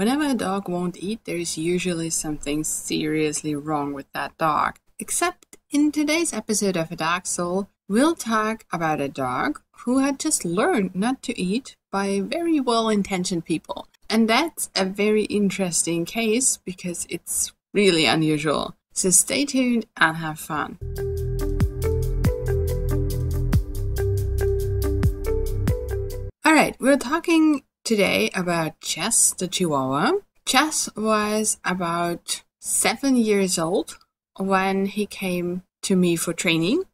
whenever a dog won't eat, there's usually something seriously wrong with that dog. Except in today's episode of A Dog Soul, we'll talk about a dog who had just learned not to eat by very well-intentioned people. And that's a very interesting case because it's really unusual. So stay tuned and have fun. Alright, we're talking today about Jess, the Chihuahua. Jess was about 7 years old when he came to me for training.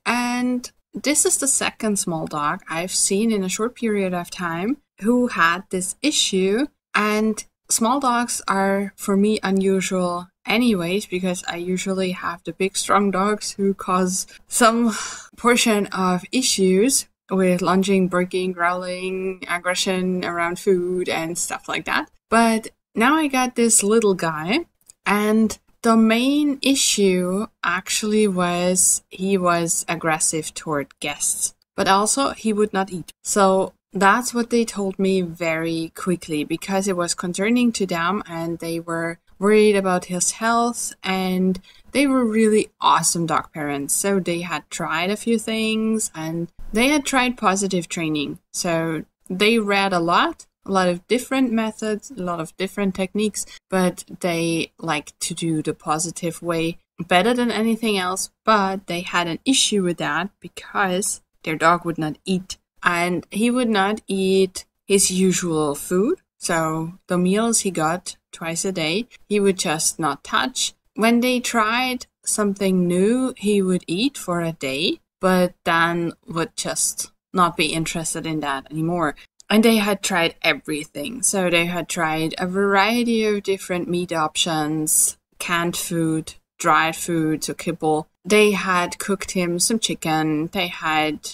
And this is the second small dog I've seen in a short period of time who had this issue. And small dogs are, for me, unusual anyways, because I usually have the big, strong dogs who cause some portion of issues with lunging, barking, growling, aggression around food and stuff like that. But now I got this little guy, and the main issue actually was he was aggressive toward guests, but also he would not eat. So that's what they told me very quickly because it was concerning to them and they were worried about his health, and they were really awesome dog parents. So they had tried a few things and they had tried positive training. So they read a lot of different methods, a lot of different techniques, but they like to do the positive way better than anything else. But they had an issue with that because their dog would not eat, and he would not eat his usual food. So the meals he got twice a day, he would just not touch. When they tried something new, he would eat for a day, but then would just not be interested in that anymore. And they had tried everything. So they had tried a variety of different meat options, canned food, dried food, so kibble. They had cooked him some chicken. They had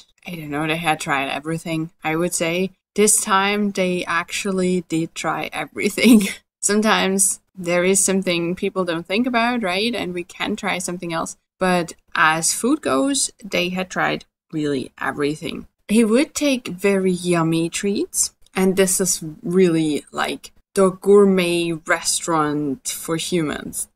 tried everything, I would say. This time they actually did try everything. Sometimes there is something people don't think about, right? And we can try something else. But as food goes, they had tried really everything. He would take very yummy treats. And this is really like the gourmet restaurant for humans.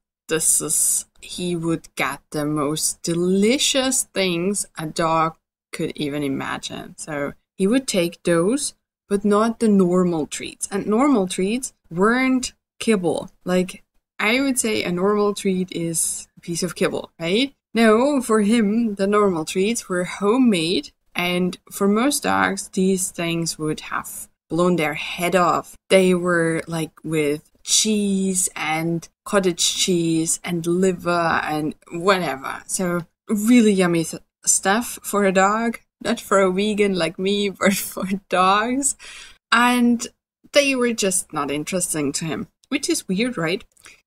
He would get the most delicious things a dog could even imagine. So he would take those, but not the normal treats. And normal treats weren't kibble. Like, I would say a normal treat is a piece of kibble, right? No, for him, the normal treats were homemade. And for most dogs, these things would have blown their head off. They were like with cheese and cottage cheese and liver and whatever. So really yummy stuff for a dog. Not for a vegan like me, but for dogs. And they were just not interesting to him, which is weird, right?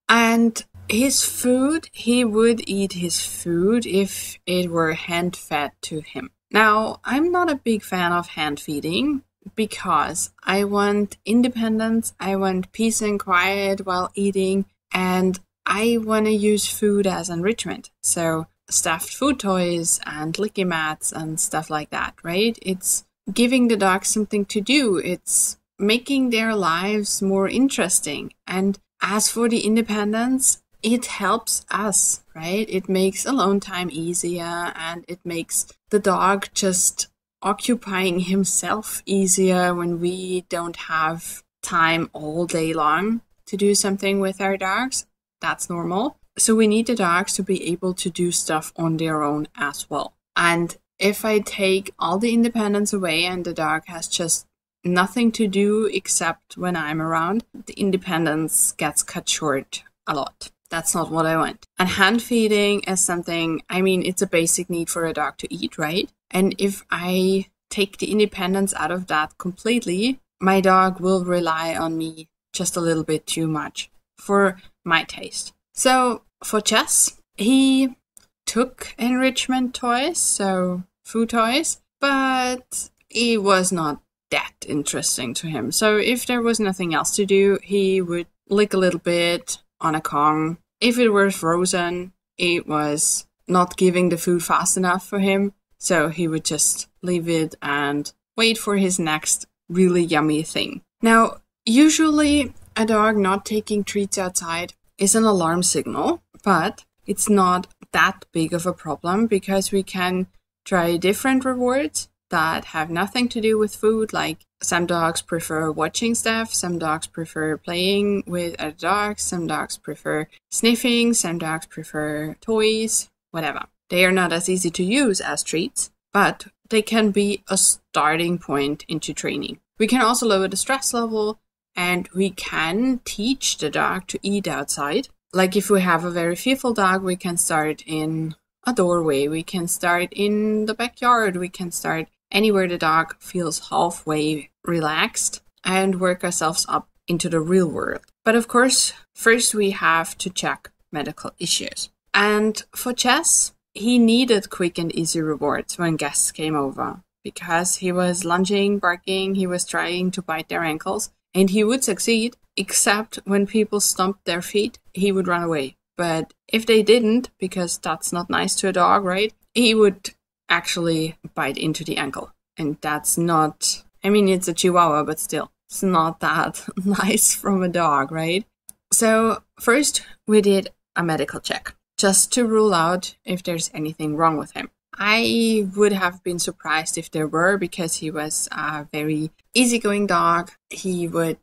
And his food, he would eat his food if it were hand-fed to him. Now, I'm not a big fan of hand feeding because I want independence, I want peace and quiet while eating, and I want to use food as enrichment. So stuffed food toys and licky mats and stuff like that, right? It's giving the dog something to do. It's making their lives more interesting. And as for the independence, it helps us, right? It makes alone time easier, and it makes the dog just occupying himself easier when we don't have time all day long to do something with our dogs. That's normal. So we need the dogs to be able to do stuff on their own as well. And if I take all the independence away and the dog has just nothing to do except when I'm around, the independence gets cut short a lot. That's not what I want. And hand feeding is something, it's a basic need for a dog to eat, right? And if I take the independence out of that completely, my dog will rely on me just a little bit too much for my taste. So for Jess, he took enrichment toys, so food toys, but it was not that interesting to him. So if there was nothing else to do, he would lick a little bit on a Kong. If it were frozen, it was not giving the food fast enough for him. So he would just leave it and wait for his next really yummy thing. Now, usually a dog not taking treats outside is an alarm signal, but it's not that big of a problem because we can try different rewards that have nothing to do with food. Like some dogs prefer watching stuff, some dogs prefer playing with other dogs, some dogs prefer sniffing, some dogs prefer toys, whatever. They are not as easy to use as treats, but they can be a starting point into training. We can also lower the stress level, and we can teach the dog to eat outside. Like if we have a very fearful dog, we can start in a doorway, we can start in the backyard, we can start anywhere the dog feels halfway relaxed and work ourselves up into the real world. But of course, first we have to check medical issues. And for Jess, he needed quick and easy rewards when guests came over because he was lunging, barking, he was trying to bite their ankles, and he would succeed, except when people stomped their feet, he would run away. But if they didn't, because that's not nice to a dog, right? He would actually bite into the ankle. And that's not, I mean, it's a Chihuahua, but still, it's not that nice from a dog, right? So first we did a medical check, just to rule out if there's anything wrong with him. I would have been surprised if there were, because he was a very easygoing dog. He would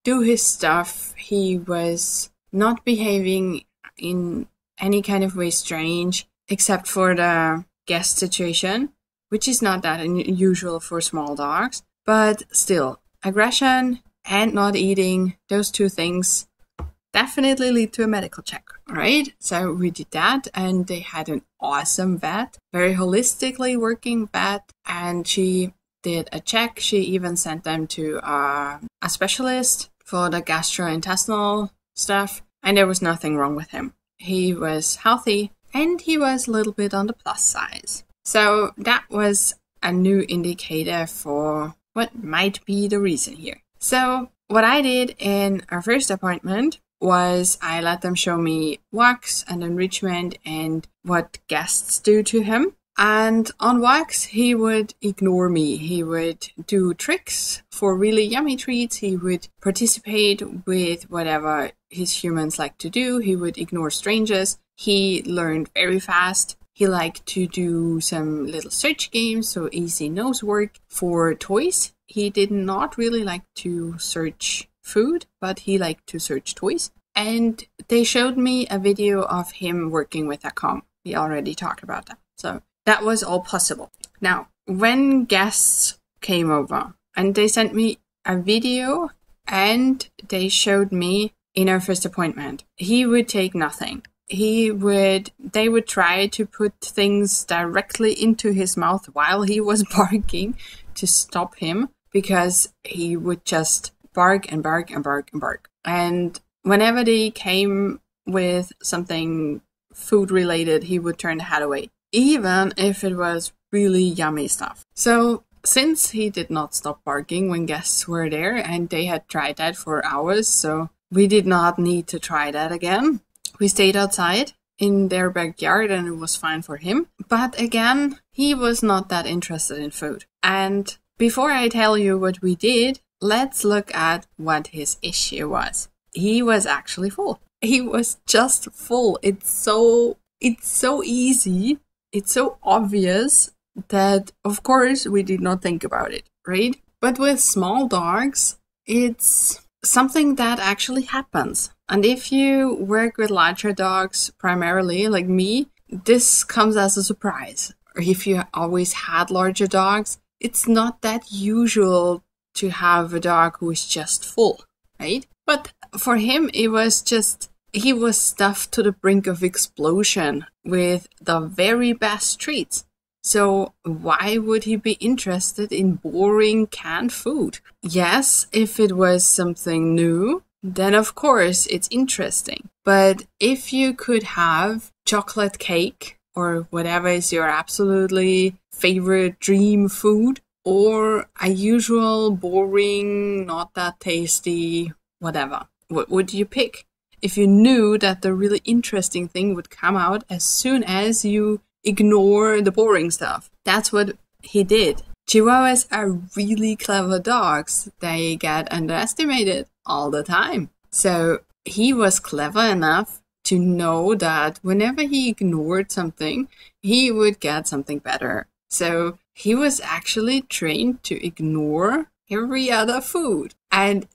do his stuff. He was not behaving in any kind of way strange, except for the guest situation, which is not that unusual for small dogs. But still, aggression and not eating, those two things definitely lead to a medical check, right? So we did that, and they had an awesome vet, very holistically working vet, and she did a check. She even sent them to a specialist for the gastrointestinal stuff, and there was nothing wrong with him. He was healthy, and he was a little bit on the plus size. So that was a new indicator for what might be the reason here. So what I did in our first appointment was I let them show me walks and enrichment and what guests do to him. And on walks, he would ignore me. He would do tricks for really yummy treats. He would participate with whatever his humans like to do. He would ignore strangers. He learned very fast. He liked to do some little search games, so easy nose work for toys. He did not really like to search food, but he liked to search toys. And they showed me a video of him working with a comb. We already talked about that. So that was all possible. Now, when guests came over and they sent me a video and they showed me in our first appointment, he would take nothing. They would try to put things directly into his mouth while he was barking to stop him, because he would just bark and bark and bark and bark. And whenever they came with something food related, he would turn the head away, even if it was really yummy stuff. So since he did not stop barking when guests were there, and they had tried that for hours, so we did not need to try that again. We stayed outside in their backyard and it was fine for him. But again, he was not that interested in food. And before I tell you what we did, let's look at what his issue was. He was actually full. He was just full. It's so easy. It's so obvious that, of course, we did not think about it, right? But with small dogs, it's something that actually happens. And if you work with larger dogs primarily, like me, this comes as a surprise. Or if you always had larger dogs, it's not that usual to have a dog who is just full, right? But for him, it was just, he was stuffed to the brink of explosion with the very best treats. So why would he be interested in boring canned food? Yes, if it was something new, then of course it's interesting. But if you could have chocolate cake or whatever is your absolutely favorite dream food, or a usual boring, not that tasty, whatever, what would you pick? If you knew that the really interesting thing would come out as soon as you ignore the boring stuff. That's what he did. Chihuahuas are really clever dogs. They get underestimated all the time. So he was clever enough to know that whenever he ignored something, he would get something better. So he was actually trained to ignore every other food. And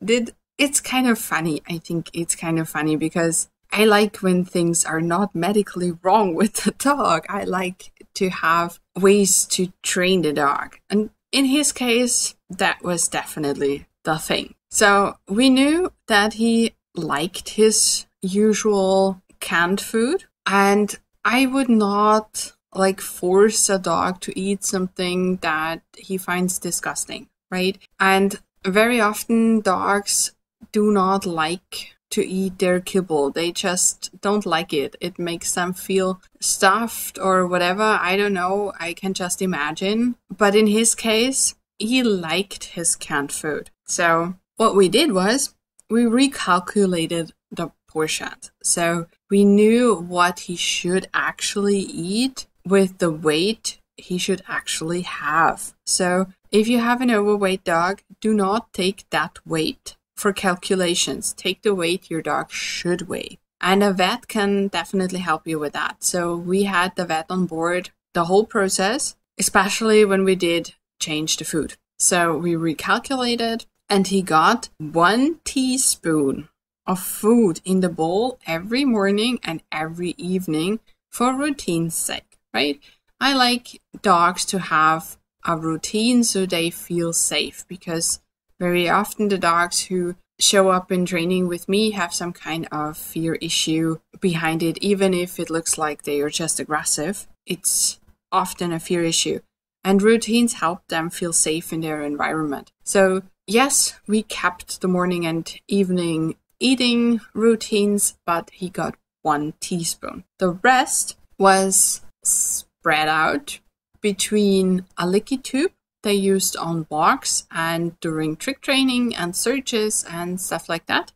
it's kind of funny. I think it's kind of funny because I like when things are not medically wrong with the dog. I like to have ways to train the dog. And in his case, that was definitely the thing. So we knew that he liked his usual canned food, and I would not force a dog to eat something that he finds disgusting, right? And very often dogs do not like to eat their kibble. They just don't like it. It makes them feel stuffed or whatever. I don't know. I can just imagine. But in his case, he liked his canned food. So what we did was we recalculated the portions. So we knew what he should actually eat with the weight he should actually have. So if you have an overweight dog, do not take that weight for calculations. Take the weight your dog should weigh. And a vet can definitely help you with that. So we had the vet on board the whole process, especially when we did change the food. So we recalculated, and he got 1 teaspoon of food in the bowl every morning and every evening for routine's sake, right? I like dogs to have a routine so they feel safe, because very often the dogs who show up in training with me have some kind of fear issue behind it. Even if it looks like they are just aggressive, it's often a fear issue. And routines help them feel safe in their environment. So yes, we kept the morning and evening eating routines, but he got 1 teaspoon. The rest was spread out between a licky tube they used on walks and during trick training and searches and stuff like that.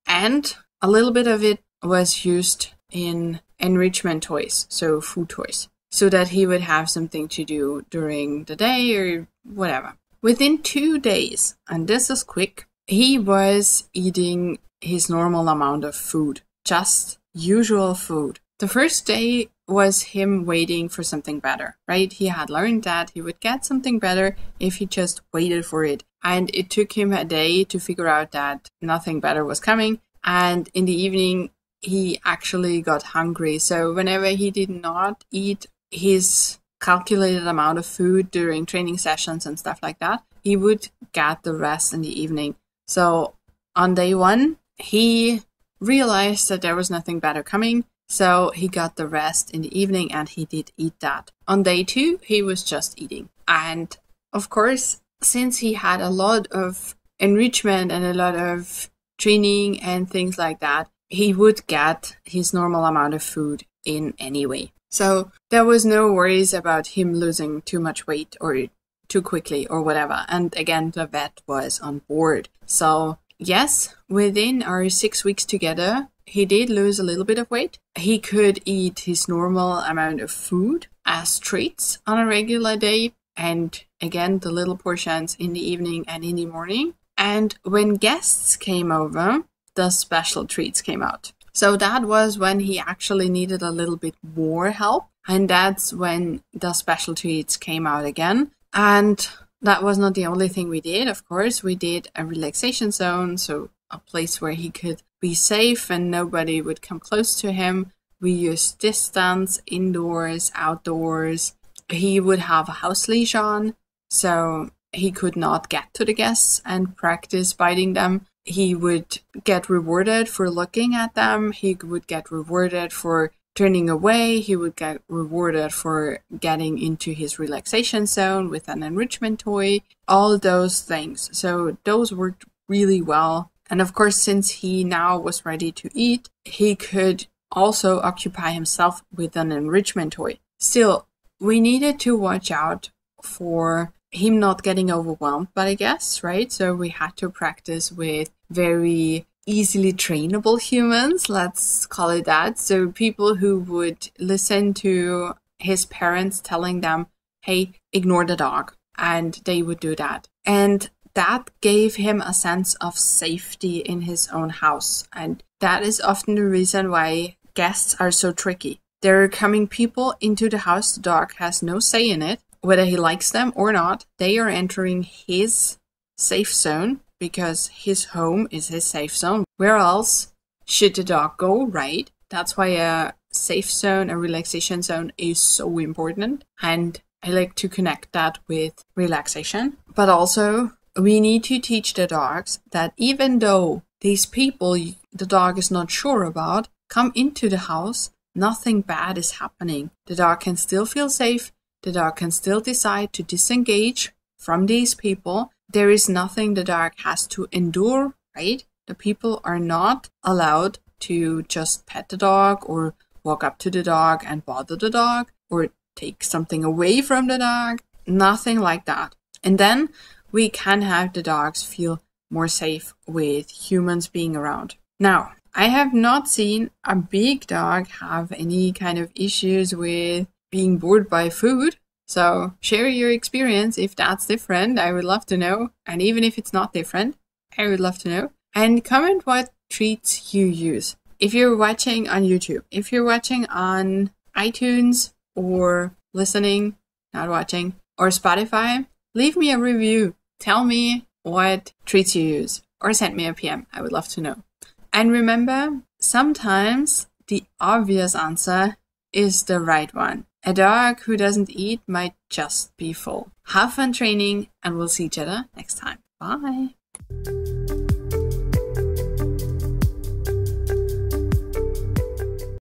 And a little bit of it was used in enrichment toys, so food toys, so that he would have something to do during the day or whatever. Within 2 days, and this is quick, he was eating his normal amount of food, just usual food. The first day was him waiting for something better, right? He had learned that he would get something better if he just waited for it. And it took him a day to figure out that nothing better was coming. And in the evening, he actually got hungry. So whenever he did not eat his calculated amount of food during training sessions and stuff like that, he would get the rest in the evening. So on day 1, he realized that there was nothing better coming. So he got the rest in the evening, and he did eat that. On day 2, he was just eating. And of course, since he had a lot of enrichment and a lot of training and things like that, he would get his normal amount of food in anyway. So there was no worries about him losing too much weight or too quickly or whatever. And again, the vet was on board. So yes, within our 6 weeks together, he did lose a little bit of weight. He could eat his normal amount of food as treats on a regular day. And again, the little portions in the evening and in the morning. And when guests came over, the special treats came out. So that was when he actually needed a little bit more help. And that's when the special treats came out again. And that was not the only thing we did. Of course, we did a relaxation zone. So a place where he could be safe and nobody would come close to him. We used distance, indoors, outdoors. He would have a house leash on, so he could not get to the guests and practice biting them. He would get rewarded for looking at them. He would get rewarded for turning away. He would get rewarded for getting into his relaxation zone with an enrichment toy. All those things. So those worked really well. And of course, since he now was ready to eat, he could also occupy himself with an enrichment toy. Still, we needed to watch out for him not getting overwhelmed by the guests, right? So we had to practice with very easily trainable humans, let's call it that. So people who would listen to his parents telling them, hey, ignore the dog. And they would do that. And that gave him a sense of safety in his own house. And that is often the reason why guests are so tricky. There are coming people into the house. The dog has no say in it. Whether he likes them or not, they are entering his safe zone because his home is his safe zone. Where else should the dog go, right? That's why a safe zone, a relaxation zone is so important. And I like to connect that with relaxation. But also, we need to teach the dogs that even though these people the dog is not sure about come into the house, nothing bad is happening. The dog can still feel safe. The dog can still decide to disengage from these people. There is nothing the dog has to endure, right? The people are not allowed to just pet the dog or walk up to the dog and bother the dog or take something away from the dog. Nothing like that. And then we can have the dogs feel more safe with humans being around. Now, I have not seen a big dog have any kind of issues with being bored by food. So share your experience if that's different. I would love to know. And even if it's not different, I would love to know. And comment what treats you use. If you're watching on YouTube, if you're watching on iTunes or listening, not watching, or Spotify, leave me a review. Tell me what treats you use or send me a PM. I would love to know. And remember, sometimes the obvious answer is the right one. A dog who doesn't eat might just be full. Have fun training, and we'll see each other next time. Bye.